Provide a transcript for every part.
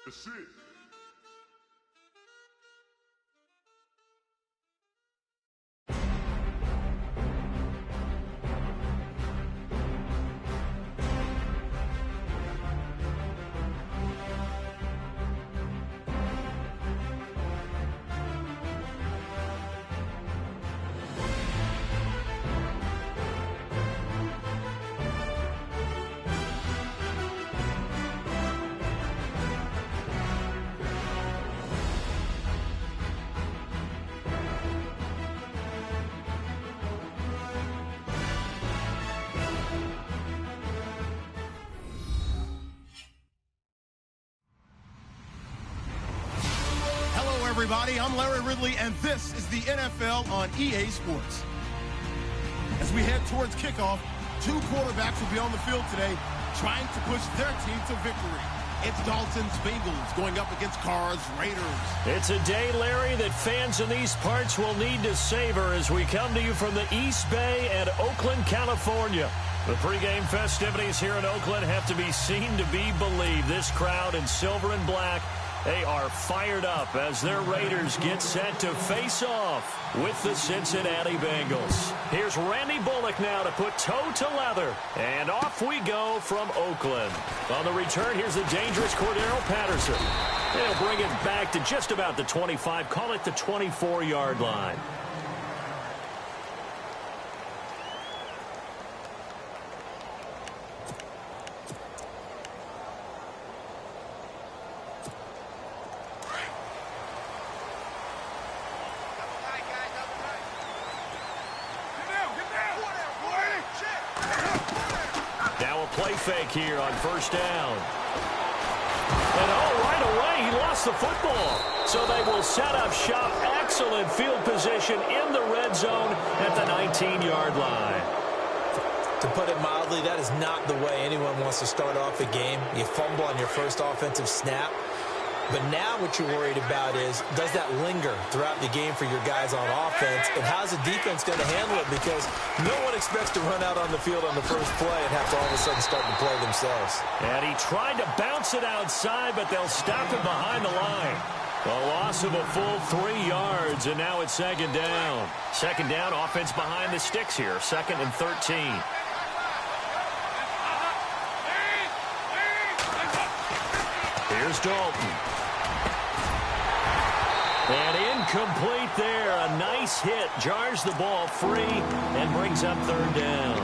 That's it. Everybody, I'm Larry Ridley, and this is the NFL on EA Sports. As we head towards kickoff, two quarterbacks will be on the field today trying to push their team to victory. It's Dalton's Bengals going up against Carr's Raiders. It's a day, Larry, that fans in these parts will need to savor as we come to you from the East Bay and Oakland, California. The pregame festivities here in Oakland have to be seen to be believed. This crowd in silver and black, they are fired up as their Raiders get set to face off with the Cincinnati Bengals. Here's Randy Bullock now to put toe to leather. And off we go from Oakland. On the return, here's the dangerous Cordero Patterson. They'll bring it back to just about the 25, call it the 24-yard line. Fake here on first down. And right away, he lost the football. So they will set up shop. Excellent field position in the red zone at the 19-yard line. To put it mildly, that is not the way anyone wants to start off a game. You fumble on your first offensive snap. But now what you're worried about is, does that linger throughout the game for your guys on offense? And how's the defense going to handle it? Because no one expects to run out on the field on the first play and have to all of a sudden start to play themselves. And he tried to bounce it outside, but they'll stop him behind the line. A loss of a full 3 yards, and now it's second down. Second down, offense behind the sticks here. 2nd and 13. Here's Dalton. And incomplete there. A nice hit. Jars the ball free and brings up third down.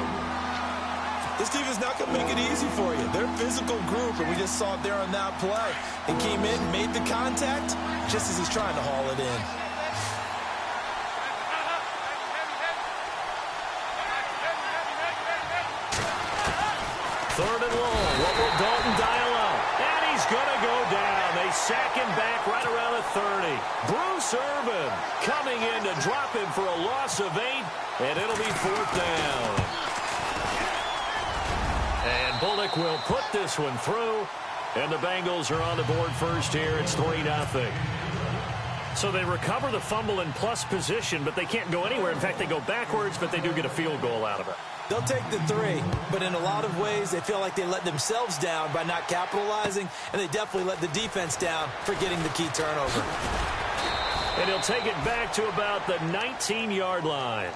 This team is not going to make it easy for you. They're a physical group, and we just saw it there on that play. He came in, made the contact, just as he's trying to haul it in. Third and long. What will Dalton dial up? And he's going to go down. They sack him back right around the 30. Bruce Irvin coming in to drop him for a loss of 8, and it'll be fourth down. And Bullock will put this one through, and the Bengals are on the board first here. It's 3-0. So they recover the fumble in plus position, but they can't go anywhere. In fact, they go backwards, but they do get a field goal out of it. They'll take the 3, but in a lot of ways, they feel like they let themselves down by not capitalizing, and they definitely let the defense down for getting the key turnover. And he'll take it back to about the 19-yard line.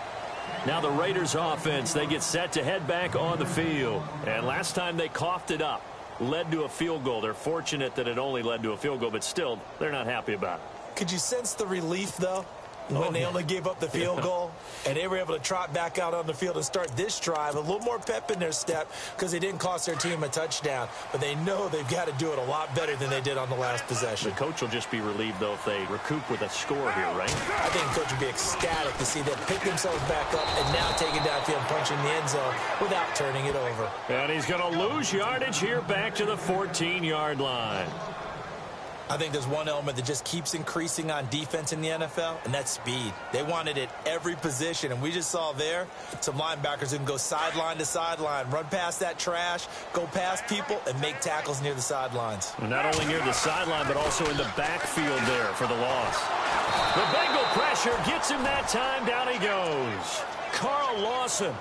Now the Raiders offense, they get set to head back on the field. And last time they coughed it up, led to a field goal. They're fortunate that it only led to a field goal, but still, they're not happy about it. Could you sense the relief, though? When they only gave up the field goal, and they were able to trot back out on the field and start this drive, a little more pep in their step because they didn't cost their team a touchdown. But they know they've got to do it a lot better than they did on the last possession. The coach will just be relieved, though, if they recoup with a score here, right? I think the coach will be ecstatic to see them pick themselves back up and now take it downfield and punch in the end zone without turning it over. And he's going to lose yardage here back to the 14-yard line. I think there's one element that just keeps increasing on defense in the NFL, and that's speed. They want it at every position, and we just saw there some linebackers who can go sideline to sideline, run past that trash, go past people, and make tackles near the sidelines. Not only near the sideline, but also in the backfield there for the loss. The Bengal pressure gets him that time. Down he goes. Carl Lawson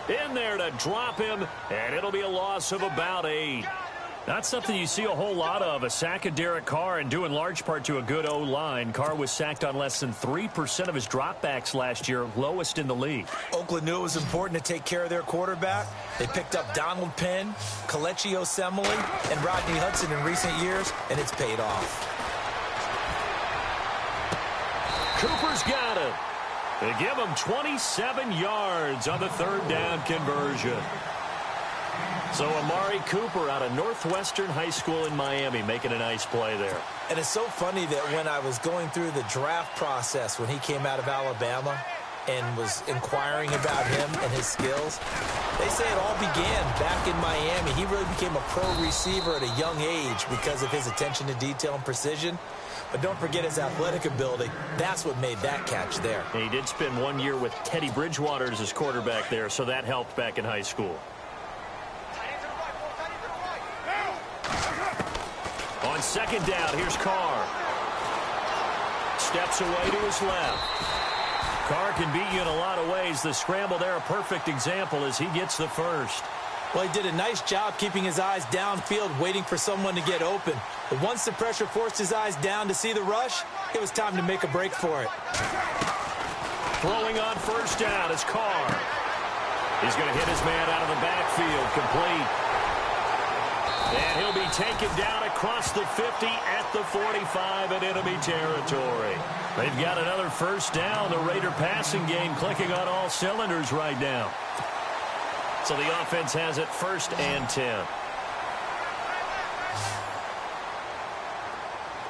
in there to drop him, and it'll be a loss of about 8. Not something you see a whole lot of, a sack of Derek Carr, and due in large part to a good O-line. Carr was sacked on less than 3% of his dropbacks last year, lowest in the league. Oakland knew it was important to take care of their quarterback. They picked up Donald Penn, Kelechi Osemele, and Rodney Hudson in recent years, and it's paid off. Cooper's got it. They give him 27 yards on the third down conversion. So Amari Cooper out of Northwestern High School in Miami making a nice play there. And it's so funny that when I was going through the draft process when he came out of Alabama and was inquiring about him and his skills, they say it all began back in Miami. He really became a pro receiver at a young age because of his attention to detail and precision. But don't forget his athletic ability. That's what made that catch there. And he did spend 1 year with Teddy Bridgewater as his quarterback there, so that helped back in high school. On second down, here's Carr. Steps away to his left. Carr can beat you in a lot of ways. The scramble there, a perfect example as he gets the first. Well, he did a nice job keeping his eyes downfield, waiting for someone to get open. But once the pressure forced his eyes down to see the rush, it was time to make a break for it. Throwing on first down is Carr. He's going to hit his man out of the backfield, complete. And he'll be taken down across the 50 at the 45 in enemy territory. They've got another first down. The Raider passing game clicking on all cylinders right now. So the offense has it 1st and 10.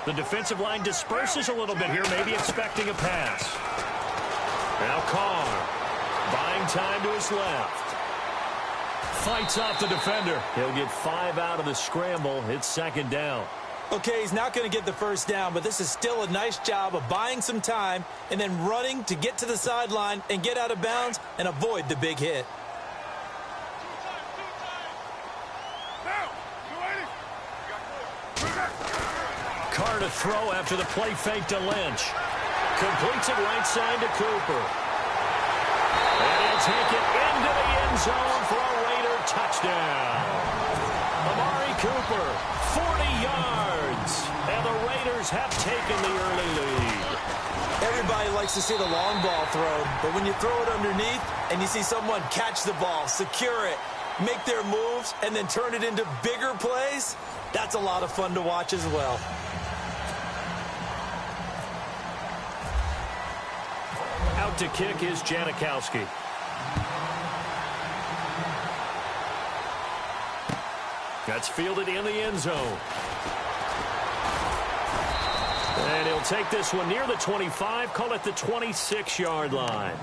The defensive line disperses a little bit here, maybe expecting a pass. Now Carr, buying time to his left. Fights off the defender. He'll get 5 out of the scramble. It's second down. Okay, he's not going to get the first down, but this is still a nice job of buying some time and then running to get to the sideline and get out of bounds and avoid the big hit. Carr to throw after the play fake to Lynch. Completes it right side to Cooper. And he'll take it into the end zone for a Raider touchdown. Amari Cooper, 40 yards. And the Raiders have taken the early lead. Everybody likes to see the long ball thrown, but when you throw it underneath and you see someone catch the ball, secure it, make their moves, and then turn it into bigger plays, that's a lot of fun to watch as well. Out to kick is Janikowski. That's fielded in the end zone. And he'll take this one near the 25, call it the 26-yard line.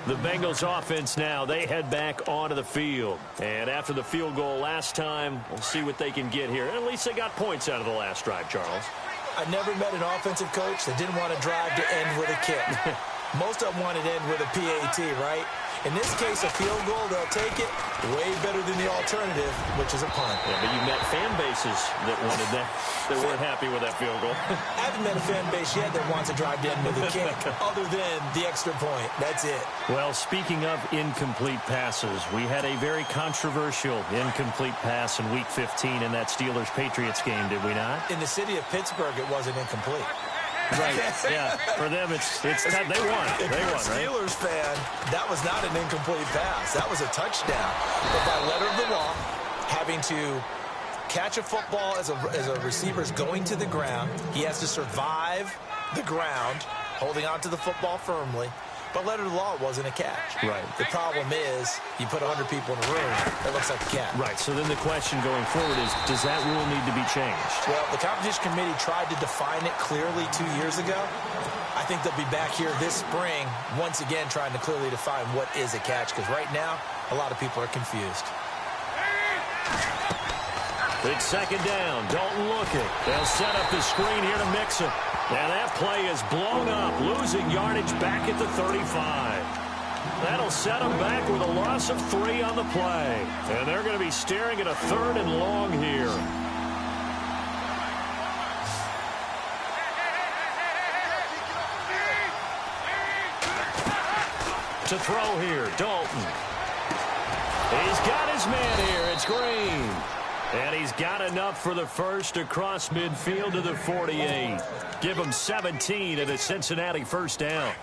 The Bengals offense now, they head back onto the field. And after the field goal last time, we'll see what they can get here. And at least they got points out of the last drive, Charles. I never met an offensive coach that didn't want to drive to end with a kick. Most of them wanted to end with a PAT, right? In this case, a field goal, they'll take it way better than the alternative, which is a punt. Yeah, but you met fan bases that wanted that, that weren't happy with that field goal. I haven't met a fan base yet that wants to drive to end with a kick, other than the extra point. That's it. Well, speaking of incomplete passes, we had a very controversial incomplete pass in Week 15 in that Steelers-Patriots game, did we not? In the city of Pittsburgh, it wasn't incomplete. Right. Yeah. For them, it's time. They won. If They you're won, a right? Steelers fan, that was not an incomplete pass. That was a touchdown. But by letter of the law, having to catch a football as a receiver is going to the ground, he has to survive the ground, holding onto the football firmly. But letter of the law, it wasn't a catch. Right. The problem is you put 100 people in a room, it looks like a catch. Right. So then the question going forward is, does that rule need to be changed? Well, the competition committee tried to define it clearly 2 years ago. I think they'll be back here this spring, once again, trying to clearly define what is a catch, because right now, a lot of people are confused. It's second down. Dalton looking. They'll set up the screen here to Mixon. And that play is blown up, losing yardage back at the 35. That'll set them back with a loss of 3 on the play. And they're going to be staring at a 3rd and long here. To throw here, Dalton. He's got his man here. It's Green. And he's got enough for the first across midfield to the 48. Give him 17 at a Cincinnati first down.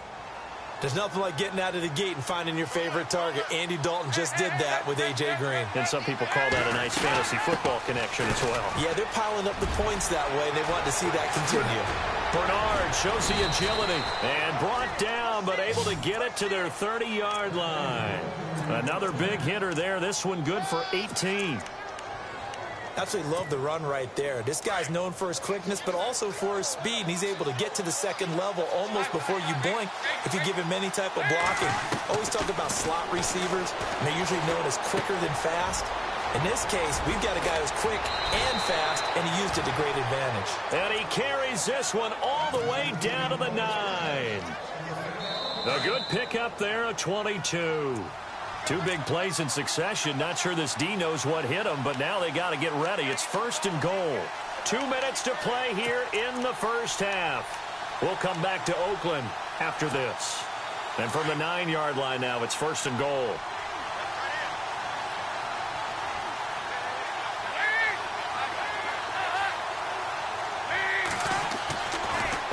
There's nothing like getting out of the gate and finding your favorite target. Andy Dalton just did that with A.J. Green. And some people call that a nice fantasy football connection as well. Yeah, they're piling up the points that way, and they want to see that continue. Bernard shows the agility and brought down, but able to get it to their 30-yard line. Another big hitter there. This one good for 18. Absolutely love the run right there. This guy's known for his quickness, but also for his speed. And he's able to get to the second level almost before you blink if you give him any type of blocking. Always talk about slot receivers, and they're usually known as quicker than fast. In this case, we've got a guy who's quick and fast, and he used it to great advantage. And he carries this one all the way down to the 9. A good pickup there, a 22. Two big plays in succession. Not sure this D knows what hit him, but now they got to get ready. It's first and goal. 2 minutes to play here in the first half. We'll come back to Oakland after this. And from the 9-yard line now, it's first and goal.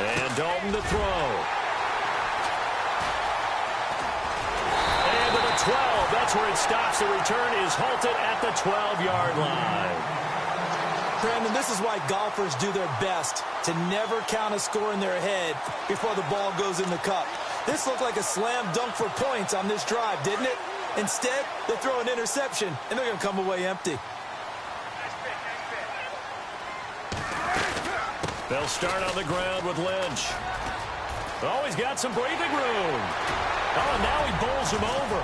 And Dalton to throw. 12. That's where it stops. The return is halted at the 12-yard line. Brandon, this is why golfers do their best to never count a score in their head before the ball goes in the cup. This looked like a slam dunk for points on this drive, didn't it? Instead, they throw an interception, and they're going to come away empty. They'll start on the ground with Lynch. Oh, he's got some breathing room. Oh, and now he bowls him over.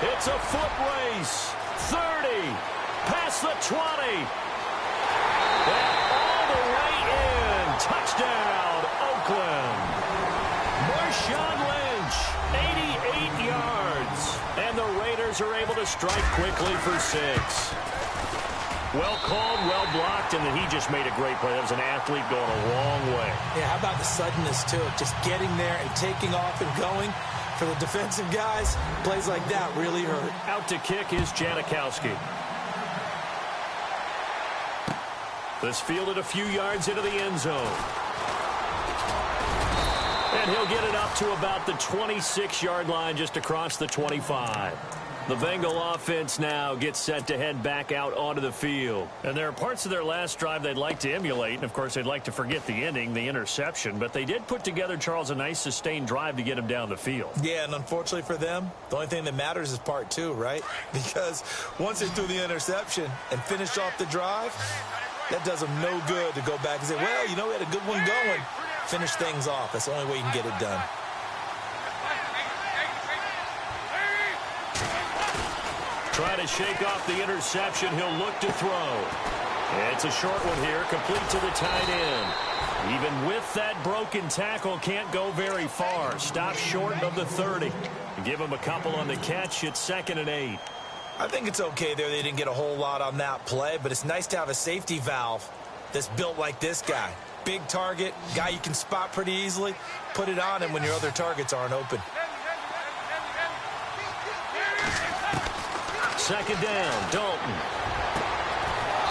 It's a foot race. 30. Past the 20. And all the way in. Touchdown, Oakland. Marshawn Lynch, 88 yards. And the Raiders are able to strike quickly for 6. Well called, well blocked, and then he just made a great play. That was an athlete going a long way. Yeah, how about the suddenness, too? Just getting there and taking off and going. For the defensive guys, plays like that really hurt. Out to kick is Janikowski. This fielded a few yards into the end zone. And he'll get it up to about the 26-yard line just across the 25. The Bengal offense now gets set to head back out onto the field. And there are parts of their last drive they'd like to emulate. And, of course, they'd like to forget the ending, the interception. But they did put together, Charles, a nice sustained drive to get him down the field. Yeah, and unfortunately for them, the only thing that matters is part 2, right? Because once they threw the interception and finished off the drive, that does them no good to go back and say, well, you know, we had a good one going. Finish things off. That's the only way you can get it done. Try to shake off the interception. He'll look to throw. It's a short one here, complete to the tight end. Even with that broken tackle, can't go very far. Stop short of the 30. Give him a couple on the catch. It's 2nd and 8. I think it's okay there. They didn't get a whole lot on that play, but it's nice to have a safety valve that's built like this guy. Big target, guy you can spot pretty easily. Put it on him when your other targets aren't open. 2nd down, Dalton.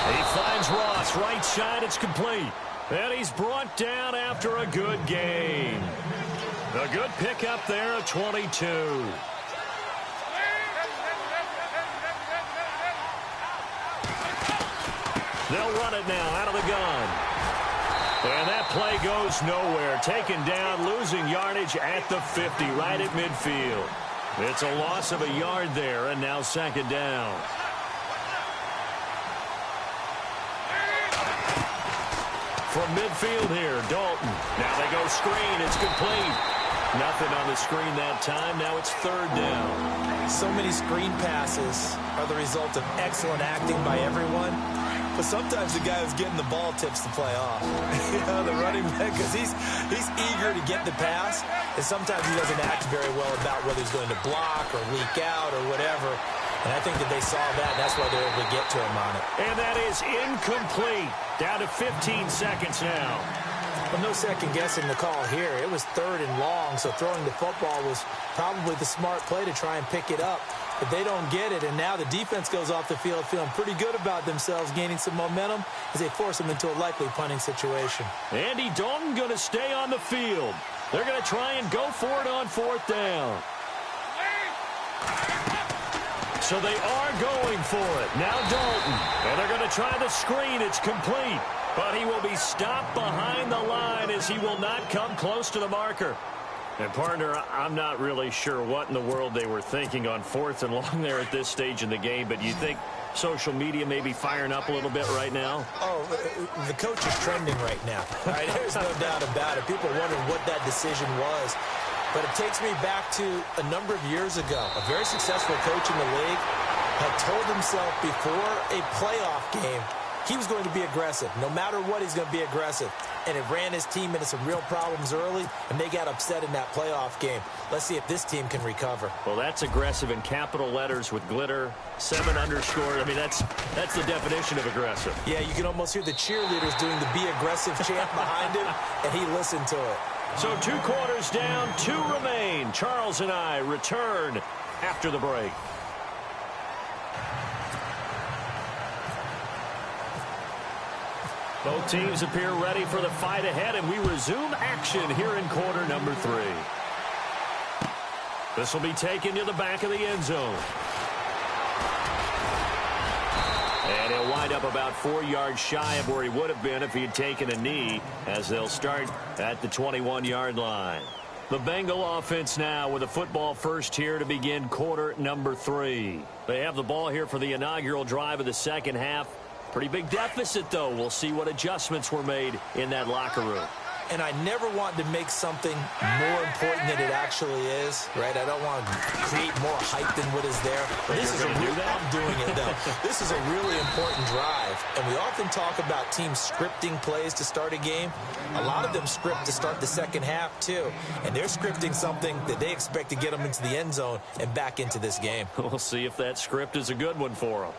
He finds Ross, right side, it's complete. And he's brought down after a good gain. A good pickup there, a 22. They'll run it now out of the gun. And that play goes nowhere. Taken down, losing yardage at the 50, right at midfield. It's a loss of a yard there, and now 2nd down. From midfield here, Dalton. Now they go screen. It's complete. Nothing on the screen that time. Now it's 3rd down. So many screen passes are the result of excellent acting by everyone. But sometimes the guy who's getting the ball tips the play off. You know, the running back, because he's eager to get the pass, and sometimes he doesn't act very well about whether he's going to block or leak out or whatever. And I think that they saw that, and that's why they're able to get to him on it. And that is incomplete. Down to 15 seconds now. Well, no second guessing the call here. It was 3rd and long, so throwing the football was probably the smart play to try and pick it up. but they don't get it. And now the defense goes off the field feeling pretty good about themselves, gaining some momentum as they force them into a likely punting situation. Andy Dalton going to stay on the field. They're going to try and go for it on 4th down. So they are going for it. Now Dalton. And they're going to try the screen. It's complete. But he will be stopped behind the line as he will not come close to the marker. And, partner, I'm not really sure what in the world they were thinking on 4th and long there at this stage in the game. But you think social media may be firing up a little bit right now? Oh, the coach is trending right now. Right? There's no doubt about it. People are wondering what that decision was. But it takes me back to a number of years ago. A very successful coach in the league had told himself before a playoff game he was going to be aggressive. No matter what, he's going to be aggressive. And it ran his team into some real problems early, and they got upset in that playoff game. Let's see if this team can recover. Well, that's aggressive in capital letters with glitter, 7 underscore. I mean, that's the definition of aggressive. Yeah, you can almost hear the cheerleaders doing the be aggressive chant behind him, and he listened to it. So 2 quarters down, 2 remain. Charles and I return after the break. Both teams appear ready for the fight ahead, and we resume action here in quarter number 3. This will be taken to the back of the end zone. And he'll wind up about 4 yards shy of where he would have been if he had taken a knee, as they'll start at the 21-yard line. The Bengal offense now with a football first here to begin quarter number 3. They have the ball here for the inaugural drive of the second half. Pretty big deficit, though. We'll see what adjustments were made in that locker room. And I never want to make something more important than it actually is, right? I don't want to create more hype than what is there. But this is I'm doing it, though. This is a really important drive. And we often talk about teams scripting plays to start a game. A lot of them script to start the second half, too. And they're scripting something that they expect to get them into the end zone and back into this game. We'll see if that script is a good one for them.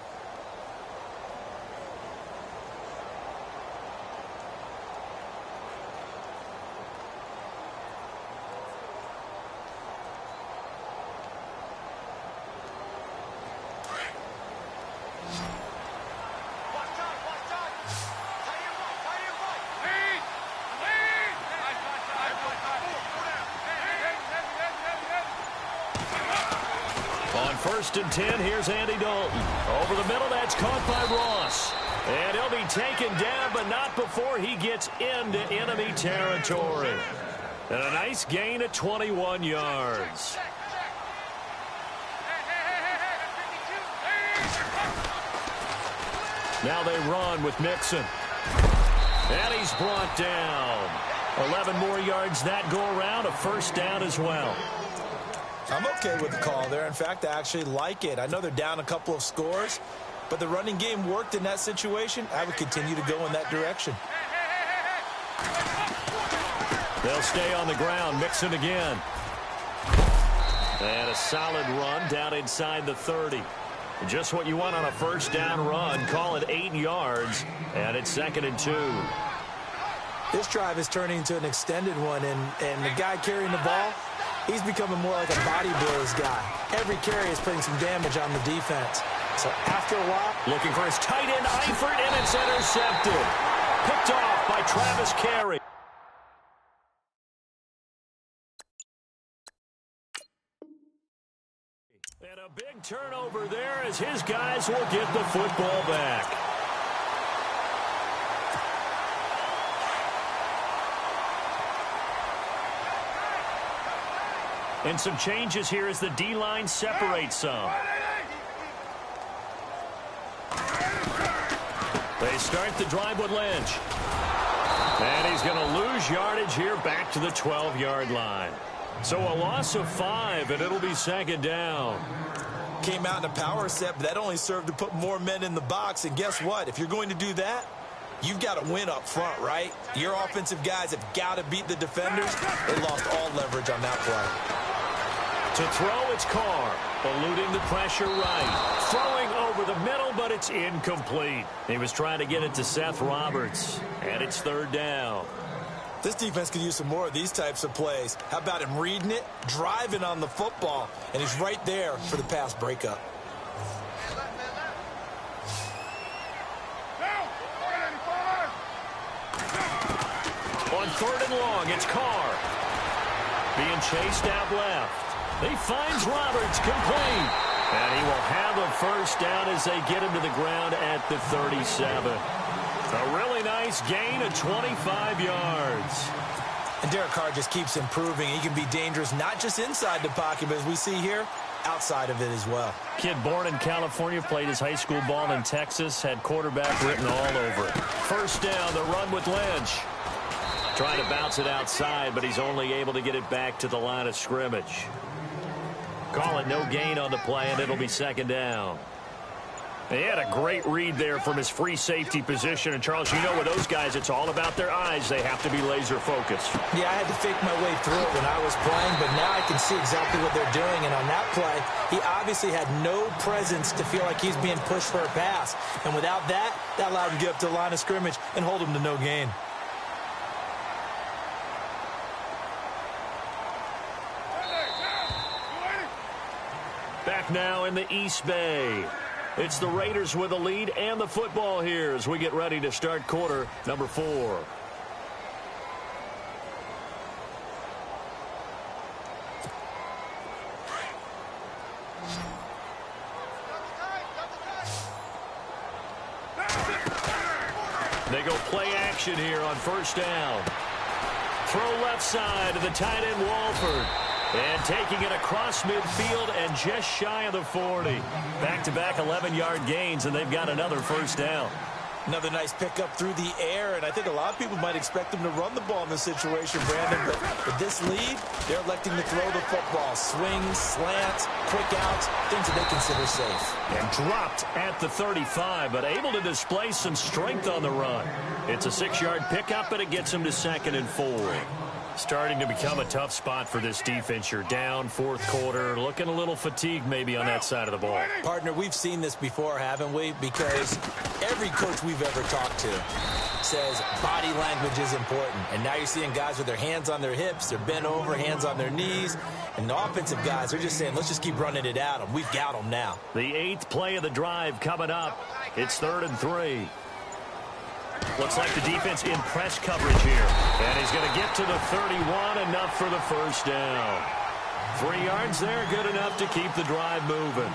First and 10, here's Andy Dalton. Over the middle, that's caught by Ross. And he'll be taken down, but not before he gets into enemy territory. And a nice gain of 21 yards. Now they run with Mixon. And he's brought down. 11 more yards that go around, a first down as well. I'm okay with the call there. In fact, I actually like it. I know they're down a couple of scores, but the running game worked in that situation. I would continue to go in that direction. They'll stay on the ground. Mixon again. And a solid run down inside the 30. Just what you want on a first down run. Call it 8 yards, and it's 2nd and 2. This drive is turning into an extended one, and the guy carrying the ball, he's becoming more like a body blows guy. Every carry is putting some damage on the defense. So after a while, looking for his tight end, Eifert, and it's intercepted. Picked off by Travis Carey. And a big turnover there as his guys will get the football back. And some changes here as the D-line separates some. They start the drive with Lynch. And he's going to lose yardage here back to the 12-yard line. So a loss of 5, and it'll be 2nd down. Came out in a power set, but that only served to put more men in the box. And guess what? If you're going to do that, you've got to win up front, right? Your offensive guys have got to beat the defenders. They lost all leverage on that play. To throw, it's Carr, eluding the pressure right. Throwing over the middle, but it's incomplete. He was trying to get it to Seth Roberts, and it's 3rd down. This defense could use some more of these types of plays. How about him reading it, driving on the football, and he's right there for the pass breakup. On 3rd and long, it's Carr. Being chased out left. He finds Roberts, complete. And he will have a first down as they get him to the ground at the 37. A really nice gain of 25 yards. And Derek Carr just keeps improving. He can be dangerous not just inside the pocket, but as we see here, outside of it as well. Kid born in California, played his high school ball in Texas, had quarterback written all over it. First down, the run with Lynch. Trying to bounce it outside, but he's only able to get it back to the line of scrimmage. Call it no gain on the play, and it'll be 2nd down. He had a great read there from his free safety position. And, Charles, you know with those guys, it's all about their eyes. They have to be laser focused. Yeah, I had to fake my way through it when I was playing, but now I can see exactly what they're doing. And on that play, he obviously had no presence to feel like he's being pushed for a pass. And without that, that allowed him to get up to the line of scrimmage and hold him to no gain. Back now in the East Bay. It's the Raiders with a lead and the football here as we get ready to start quarter number 4. They go play action here on first down. Throw left side to the tight end Walford. And taking it across midfield and just shy of the 40. Back-to-back 11-yard gains, and they've got another first down. Another nice pickup through the air, and I think a lot of people might expect them to run the ball in this situation, Brandon. But with this lead, they're electing to throw the football. Swings, slants, quick outs, things that they consider safe. And dropped at the 35, but able to display some strength on the run. It's a 6-yard pickup, but it gets them to 2nd and 4. Starting to become a tough spot for this defense. You're down 4th quarter, looking a little fatigued maybe on that side of the ball. Partner, we've seen this before, haven't we? Because every coach we've ever talked to says body language is important. And now you're seeing guys with their hands on their hips, they're bent over, hands on their knees. And the offensive guys are just saying, let's just keep running it at them. We've got them now. The 8th play of the drive coming up. It's 3rd and 3. Looks like the defense in press coverage here. And he's going to get to the 31, enough for the first down. 3 yards there, good enough to keep the drive moving.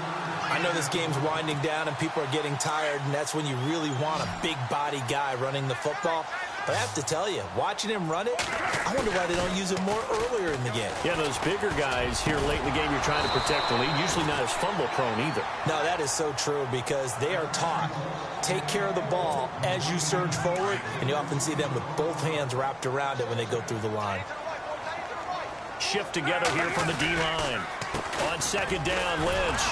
I know this game's winding down and people are getting tired, and that's when you really want a big body guy running the football. But I have to tell you, watching him run it, I wonder why they don't use him more earlier in the game. Yeah, those bigger guys here late in the game, you're trying to protect the lead, usually not as fumble prone either. No, that is so true because they are taught, take care of the ball as you surge forward, and you often see them with both hands wrapped around it when they go through the line. Shift together here from the D-line. On 2nd down, Lynch.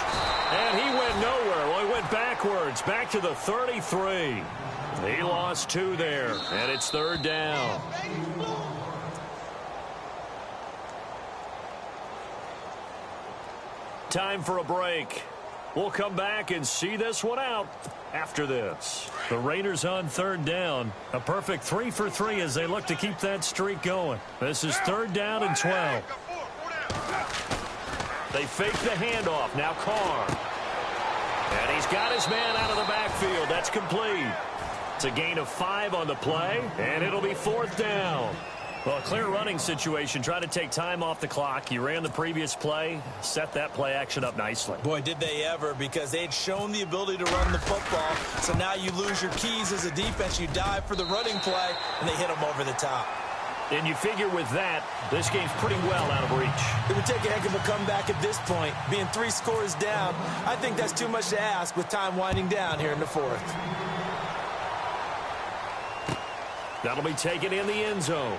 And he went nowhere. Well, he went backwards, back to the 33. He lost 2 there, and it's 3rd down. Time for a break. We'll come back and see this one out after this. The Raiders on 3rd down. A perfect 3 for 3 as they look to keep that streak going. This is 3rd down and 12. They fake the handoff. Now Carr. And he's got his man out of the backfield. That's complete. It's a gain of 5 on the play, and it'll be 4th down. Well, a clear running situation. Try to take time off the clock. You ran the previous play, set that play action up nicely. Boy, did they ever, because they'd shown the ability to run the football. So now you lose your keys as a defense. You dive for the running play, and they hit them over the top. And you figure with that, this game's pretty well out of reach. It would take a heck of a comeback at this point. Being 3 scores down, I think that's too much to ask with time winding down here in the 4th. That'll be taken in the end zone.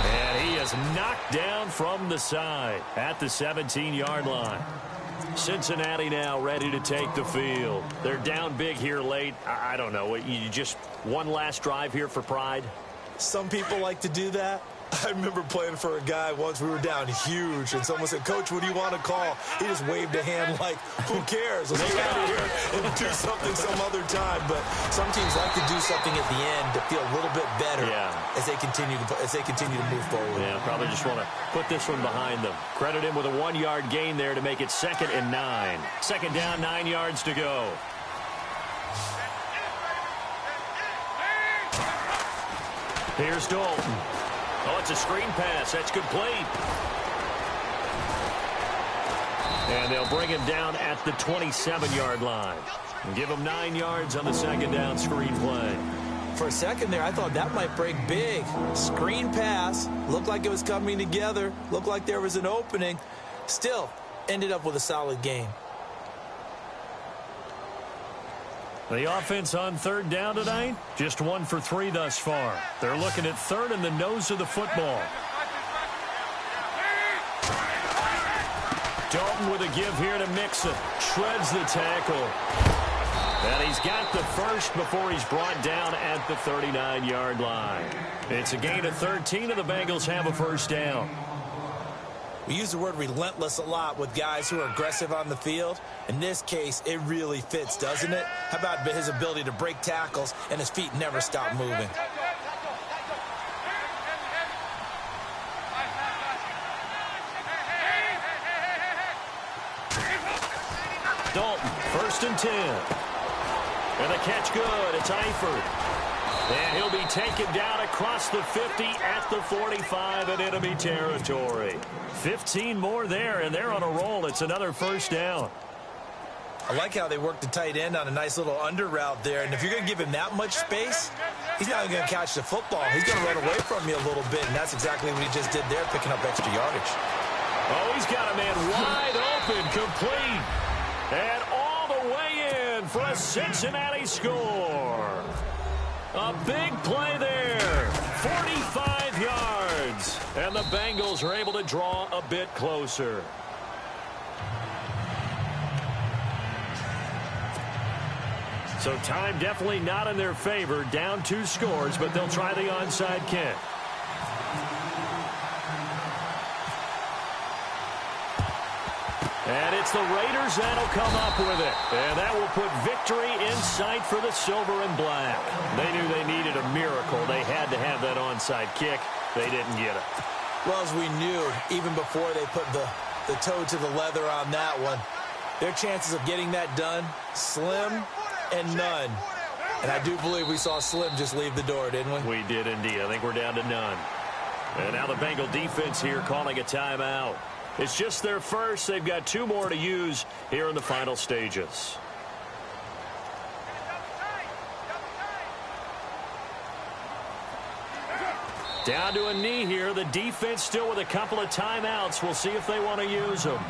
And he is knocked down from the side at the 17-yard line. Cincinnati now ready to take the field. They're down big here late. I don't know. You just one last drive here for pride? Some people like to do that. I remember playing for a guy once. We were down huge, and someone said, "Coach, what do you want to call?" He just waved a hand like, "Who cares? Let's get out of here and do something some other time." But some teams like to do something at the end to feel a little bit better as they continue to move forward. Yeah, probably just want to put this one behind them. Credit him with a 1-yard gain there to make it 2nd and 9. 2nd down, 9 yards to go. Here's Dalton. Oh, it's a screen pass. That's complete. And they'll bring him down at the 27-yard line. And give him 9 yards on the 2nd down screen play. For a second there, I thought that might break big. Screen pass. Looked like it was coming together. Looked like there was an opening. Still, ended up with a solid game. The offense on 3rd down tonight, just 1 for 3 thus far. They're looking at 3rd and the nose of the football. Dalton with a give here to Mixon. Shreds the tackle. And he's got the first before he's brought down at the 39-yard line. It's a gain of 13, and the Bengals have a 1st down. We use the word relentless a lot with guys who are aggressive on the field. In this case, it really fits, doesn't it? How about his ability to break tackles and his feet never stop moving? Dalton, 1st and 10. And the catch good. It's Eifert. And he'll be taken down across the 50 at the 45 in enemy territory. 15 more there, and they're on a roll. It's another 1st down. I like how they work the tight end on a nice little under route there. And if you're going to give him that much space, he's not going to catch the football. He's going to run away from you a little bit, and that's exactly what he just did there, picking up extra yardage. Oh, he's got a man wide open, complete. And all the way in for a Cincinnati score. A big play there. 45 yards. And the Bengals are able to draw a bit closer. So time definitely not in their favor. Down 2 scores, but they'll try the onside kick. And it's the Raiders that'll come up with it. And that will put victory in sight for the silver and black. They knew they needed a miracle. They had to have that onside kick. They didn't get it. Well, as we knew, even before they put the toe to the leather on that one, their chances of getting that done, slim and none. And I do believe we saw Slim just leave the door, didn't we? We did indeed. I think we're down to none. And now the Bengal defense here calling a timeout. It's just their first. They've got 2 more to use here in the final stages. Down to a knee here. The defense still with a couple of timeouts. We'll see if they want to use them.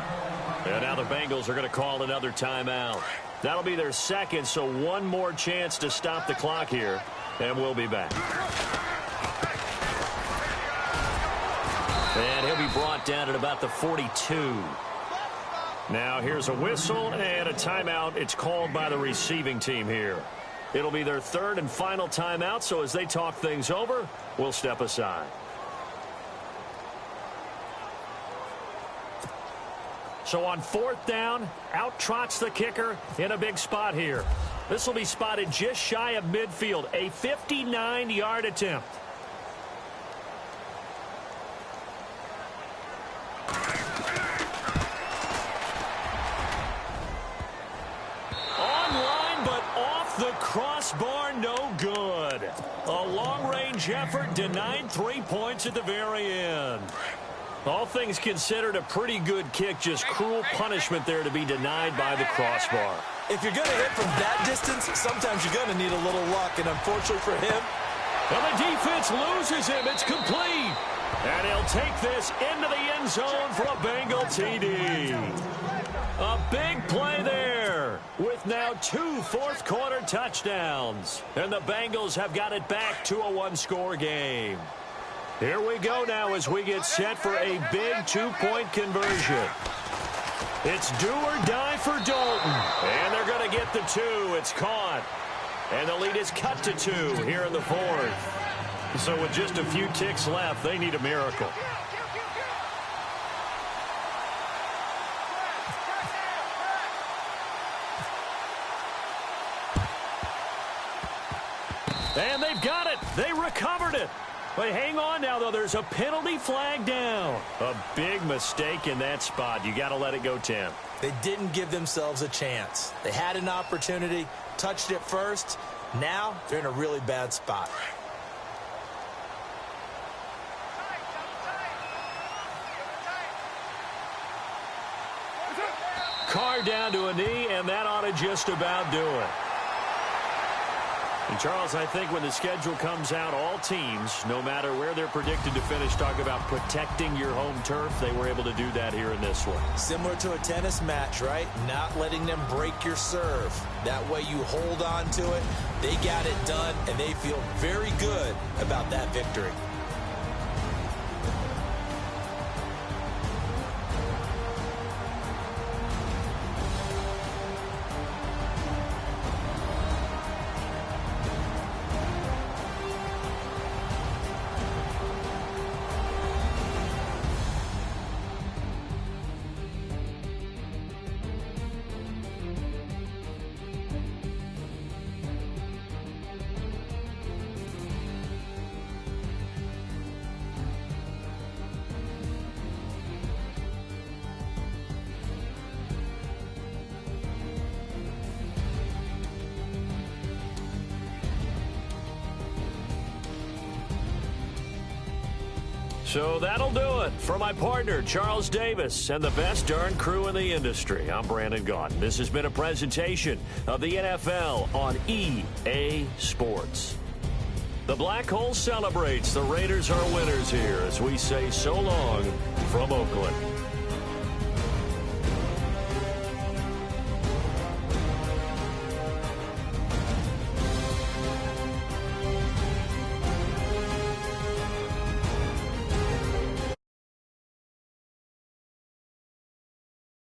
And now the Bengals are going to call another timeout. That'll be their 2nd, so 1 more chance to stop the clock here. And we'll be back. And he'll be brought down at about the 42. Now here's a whistle and a timeout. It's called by the receiving team here. It'll be their 3rd and final timeout, so as they talk things over, we'll step aside. So on 4th down, out trots the kicker in a big spot here. This will be spotted just shy of midfield, a 59-yard attempt. Online, but off the crossbar, no good. A long-range effort denied 3 points at the very end. All things considered, a pretty good kick, just cruel punishment there to be denied by the crossbar. If you're going to hit from that distance, sometimes you're going to need a little luck, and unfortunately for him. And the defense loses him. It's complete. And he'll take this into the end zone for a Bengal TD. A big play there with now 2 fourth-quarter touchdowns. And the Bengals have got it back to a 1-score game. Here we go now as we get set for a big 2-point conversion. It's do or die for Dalton. And they're going to get the 2. It's caught. And the lead is cut to 2 here in the 4th. So with just a few ticks left, they need a miracle. And they've got it. They recovered it. But hang on now, though. There's a penalty flag down. A big mistake in that spot. You got to let it go, Tim. They didn't give themselves a chance. They had an opportunity, touched it first. Now they're in a really bad spot. Carr down to a knee, and that ought to just about do it. And Charles, I think when the schedule comes out, all teams, no matter where they're predicted to finish, talk about protecting your home turf. They were able to do that here in this one. Similar to a tennis match, right? Not letting them break your serve. That way you hold on to it. They got it done, and they feel very good about that victory. So that'll do it. For my partner, Charles Davis, and the best darn crew in the industry, I'm Brandon Gaudin. This has been a presentation of the NFL on EA Sports. The Black Hole celebrates. The Raiders are winners here as we say so long from Oakland.